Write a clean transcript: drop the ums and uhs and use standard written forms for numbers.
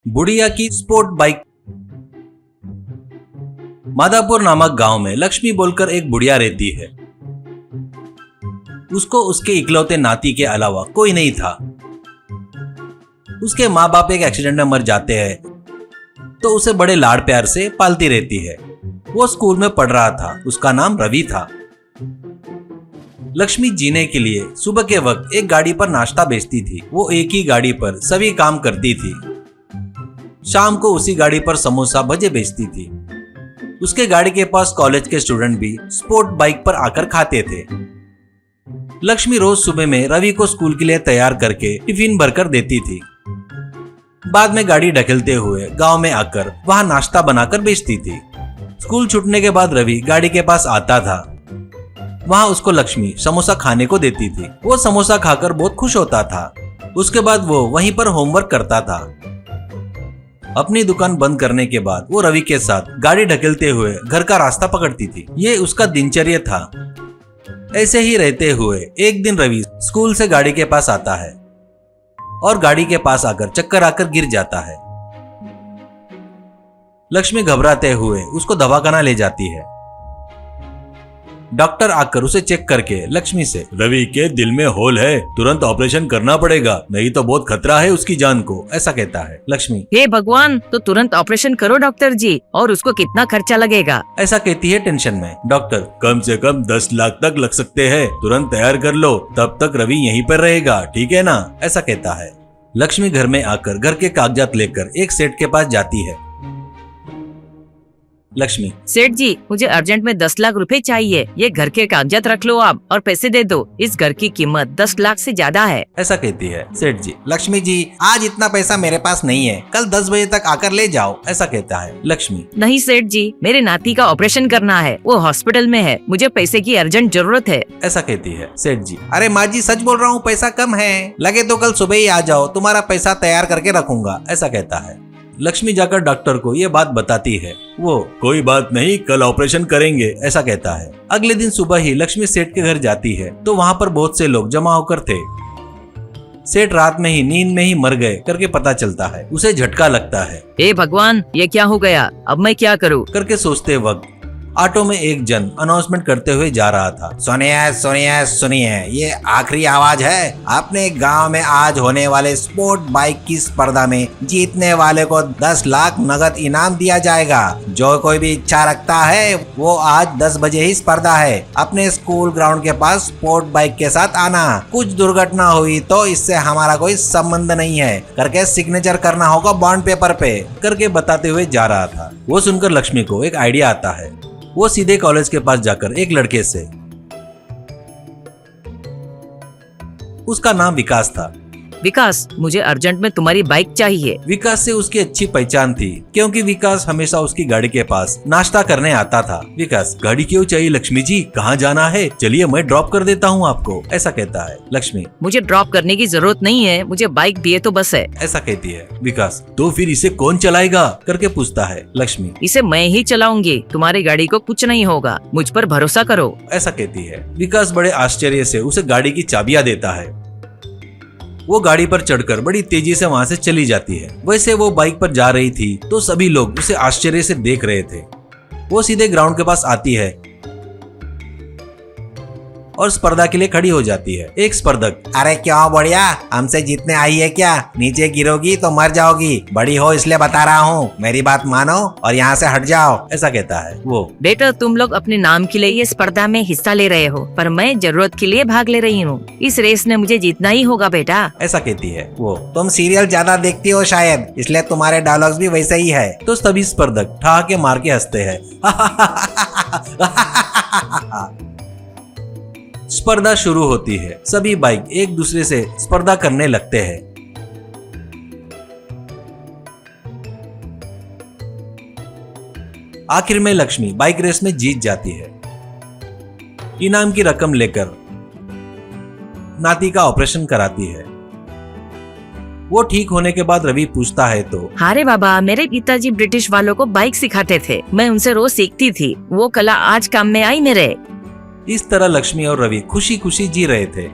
बुढ़िया की sport bike. Madhapur नामक गांव में लक्ष्मी बोलकर एक बुढ़िया रहती है। उसको उसके इकलौते नाती के अलावा कोई नहीं था। उसके माँ बाप एक एक्सीडेंट में मर जाते हैं तो उसे बड़े लाड़ प्यार से पालती रहती है। वो स्कूल में पढ़ रहा था। उसका नाम रवि था। लक्ष्मी जीने के लिए सुबह के वक्त एक गाड़ी पर नाश्ता बेचती थी। वो एक ही गाड़ी पर सभी काम करती थी। शाम को उसी गाड़ी पर समोसा भजे बेचती थी। उसके गाड़ी के पास कॉलेज के स्टूडेंट भी स्पोर्ट बाइक पर आकर खाते थे। लक्ष्मी रोज सुबह में रवि को स्कूल के लिए तैयार करके टिफिन भरकर देती थी। बाद में गाड़ी ढकेलते हुए गांव में आकर वहां नाश्ता बनाकर बेचती थी। स्कूल छूटने के बाद रवि गाड़ी के पास आता था। वहां उसको लक्ष्मी समोसा खाने को देती थी। वो समोसा खाकर बहुत खुश होता था। उसके बाद वो वहीं पर होमवर्क करता था। अपनी दुकान बंद करने के बाद वो रवि के साथ गाड़ी ढकेलते हुए घर का रास्ता पकड़ती थी। ये उसका दिनचर्या था। ऐसे ही रहते हुए एक दिन रवि स्कूल से गाड़ी के पास आता है और गाड़ी के पास आकर चक्कर आकर गिर जाता है। लक्ष्मी घबराते हुए उसको दवाखाना ले जाती है। डॉक्टर आकर उसे चेक करके लक्ष्मी से, रवि के दिल में होल है, तुरंत ऑपरेशन करना पड़ेगा, नहीं तो बहुत खतरा है उसकी जान को, ऐसा कहता है। लक्ष्मी, हे भगवान, तो तुरंत ऑपरेशन करो डॉक्टर जी। और उसको कितना खर्चा लगेगा? ऐसा कहती है टेंशन में। डॉक्टर, कम से कम 10 लाख तक लग सकते हैं, तुरंत तैयार कर लो, तब तक रवि यहीं पर रहेगा, ठीक है ना, ऐसा कहता है। लक्ष्मी घर में आकर घर के कागजात लेकर एक सेठ के पास जाती है। लक्ष्मी, सेठ जी, मुझे अर्जेंट में 10 लाख रुपए चाहिए। ये घर के कागजात रख लो आप और पैसे दे दो। इस घर की कीमत 10 लाख से ज्यादा है, ऐसा कहती है सेठ जी। लक्ष्मी जी, आज इतना पैसा मेरे पास नहीं है, कल 10 बजे तक आकर ले जाओ, ऐसा कहता है। लक्ष्मी, नहीं सेठ जी, मेरे नाती का ऑपरेशन करना है, वो हॉस्पिटल में है, मुझे पैसे की अर्जेंट जरूरत है, ऐसा कहती है। सेठ जी, अरे माँ जी, सच बोल रहा हूँ, पैसा कम है, लगे तो कल सुबह ही आ जाओ, तुम्हारा पैसा तैयार करके रखूंगा, ऐसा कहता है। लक्ष्मी जाकर डॉक्टर को ये बात बताती है। वो, कोई बात नहीं, कल ऑपरेशन करेंगे, ऐसा कहता है। अगले दिन सुबह ही लक्ष्मी सेठ के घर जाती है तो वहाँ पर बहुत से लोग जमा होकर थे। सेठ रात में ही नींद में ही मर गए करके पता चलता है। उसे झटका लगता है। हे भगवान, ये क्या हो गया, अब मैं क्या करूँ करके सोचते वक्त ऑटो में एक जन अनाउंसमेंट करते हुए जा रहा था। सुनिए सुनिए सुनिए, ये आखिरी आवाज है। अपने गांव में आज होने वाले स्पोर्ट बाइक की स्पर्धा में जीतने वाले को 10 लाख नगद इनाम दिया जाएगा। जो कोई भी इच्छा रखता है वो आज 10 बजे ही स्पर्धा है, अपने स्कूल ग्राउंड के पास स्पोर्ट बाइक के साथ आना। कुछ दुर्घटना हुई तो इससे हमारा कोई संबंध नहीं है करके सिग्नेचर करना होगा बॉन्ड पेपर पे, करके बताते हुए जा रहा था। वो सुनकर लक्ष्मी को एक आइडिया आता है। वो सीधे कॉलेज के पास जाकर एक लड़के से, उसका नाम विकास था। विकास, मुझे अर्जेंट में तुम्हारी बाइक चाहिए। विकास से उसकी अच्छी पहचान थी क्योंकि विकास हमेशा उसकी गाड़ी के पास नाश्ता करने आता था। विकास, गाड़ी क्यों चाहिए लक्ष्मी जी, कहाँ जाना है, चलिए मैं ड्रॉप कर देता हूँ आपको, ऐसा कहता है। लक्ष्मी, मुझे ड्रॉप करने की जरूरत नहीं है, मुझे बाइक दिए तो बस है, ऐसा कहती है। विकास, तो फिर इसे कौन चलाएगा करके पूछता है। लक्ष्मी, इसे मैं ही चलाऊंगी, तुम्हारी गाड़ी को कुछ नहीं होगा, मुझ पर भरोसा करो, ऐसा कहती है। विकास बड़े आश्चर्य से उसे गाड़ी की चाबियां देता है। वो गाड़ी पर चढ़कर बड़ी तेजी से वहां से चली जाती है। वैसे वो बाइक पर जा रही थी तो सभी लोग उसे आश्चर्य से देख रहे थे। वो सीधे ग्राउंड के पास आती है और स्पर्धा के लिए खड़ी हो जाती है। एक स्पर्धक, अरे क्यों बढ़िया, हमसे जीतने आई है क्या, नीचे गिरोगी तो मर जाओगी, बड़ी हो इसलिए बता रहा हूँ, मेरी बात मानो और यहाँ से हट जाओ, ऐसा कहता है वो। बेटा, तुम लोग अपने नाम के लिए ये स्पर्धा में हिस्सा ले रहे हो, पर मैं जरूरत के लिए भाग ले रही हूँ। इस रेस में मुझे जीतना ही होगा बेटा, ऐसा कहती है वो। तुम सीरियल ज्यादा देखती हो शायद, इसलिए तुम्हारे डायलॉग्स भी वैसे ही है। तो सभी स्पर्धक ठहाके मार के हंसते हैं। स्पर्धा शुरू होती है। सभी बाइक एक दूसरे से स्पर्धा करने लगते हैं। आखिर में लक्ष्मी बाइक रेस में जीत जाती है। इनाम की रकम लेकर नाती का ऑपरेशन कराती है। वो ठीक होने के बाद रवि पूछता है तो, अरे बाबा, मेरे पिताजी ब्रिटिश वालों को बाइक सिखाते थे, मैं उनसे रोज सीखती थी, वो कला आज काम में आई मेरे। इस तरह लक्ष्मी और रवि खुशी खुशी जी रहे थे।